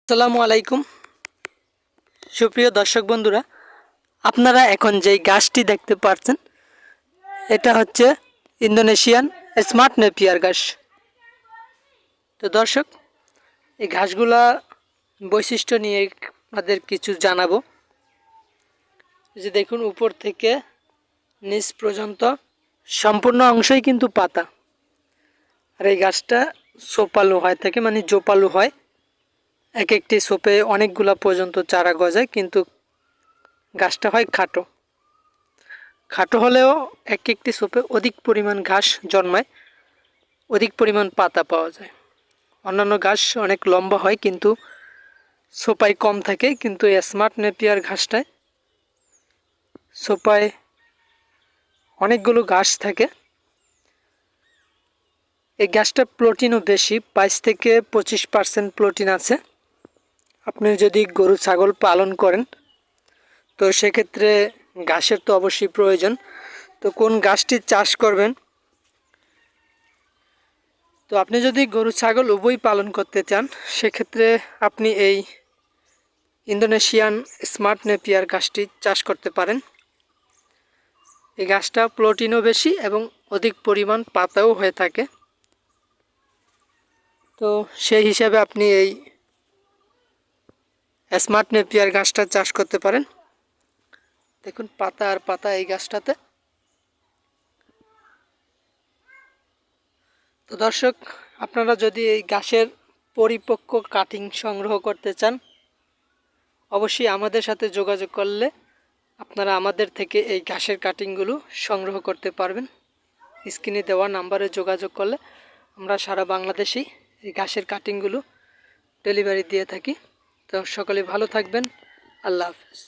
আসসালামু আলাইকুম সুপ্রিয় দর্শক বন্ধুরা, আপনারা এখন যেই গাছটি দেখতে পাচ্ছেন এটা হচ্ছে ইন্দোনেশিয়ান স্মার্ট নেপিয়ার ঘাস। তো দর্শক, এই ঘাসগুলা বৈশিষ্ট্য নিয়ে আপনাদের কিছু জানাবো। এই যে দেখুন, উপর থেকে নিচ পর্যন্ত সম্পূর্ণ অংশই কিন্তু পাতা। আর এই গাছটা সোপালু হয় থাকে, মানে জোপালু হয়। এক একটি সোপে অনেকগুলা পর্যন্ত চারা গজায়, কিন্তু গাছটা হয় খাটো। খাটো হলেও এক একটি সোপে অধিক পরিমাণ ঘাস জন্মায়, অধিক পরিমাণ পাতা পাওয়া যায়। অন্যান্য ঘাস অনেক লম্বা হয় কিন্তু সোপায় কম থাকে, কিন্তু এই স্মার্ট নেপিয়ার ঘাসটায় সোপায় অনেকগুলো ঘাস থাকে। এই ঘাসটা প্রোটিনও বেশি, 22 থেকে 25% প্রোটিন আছে। আপনি যদি গরু ছাগল পালন করেন তো সেক্ষেত্রে ঘাসের তো অবশ্যই প্রয়োজন। তো কোন ঘাসটি চাষ করবেন, তো আপনি যদি গরু ছাগল উভয় পালন করতে চান সেক্ষেত্রে আপনি এই ইন্দোনেশিয়ান স্মার্ট নেপিয়ার ঘাসটি চাষ করতে পারেন। এই ঘাসটা প্রোটিনও বেশি এবং অধিক পরিমাণ পাতাও হয়ে থাকে। তো সেই হিসাবে আপনি এই স্মার্ট নেপিয়ার ঘাসটা চাষ করতে পারেন। দেখুন, পাতা আর পাতা এই গাছটাতে। তো দর্শক, আপনারা যদি এই ঘাসের পরিপক্ক কাটিং সংগ্রহ করতে চান অবশ্যই আমাদের সাথে যোগাযোগ করলে আপনারা আমাদের থেকে এই ঘাসের কাটিংগুলো সংগ্রহ করতে পারবেন। স্ক্রিনে দেওয়া নাম্বারে যোগাযোগ করলে আমরা সারা বাংলাদেশেই এই ঘাসের কাটিংগুলো ডেলিভারি দিয়ে থাকি। তো সকলে ভালো থাকবেন। আল্লাহ হাফেজ।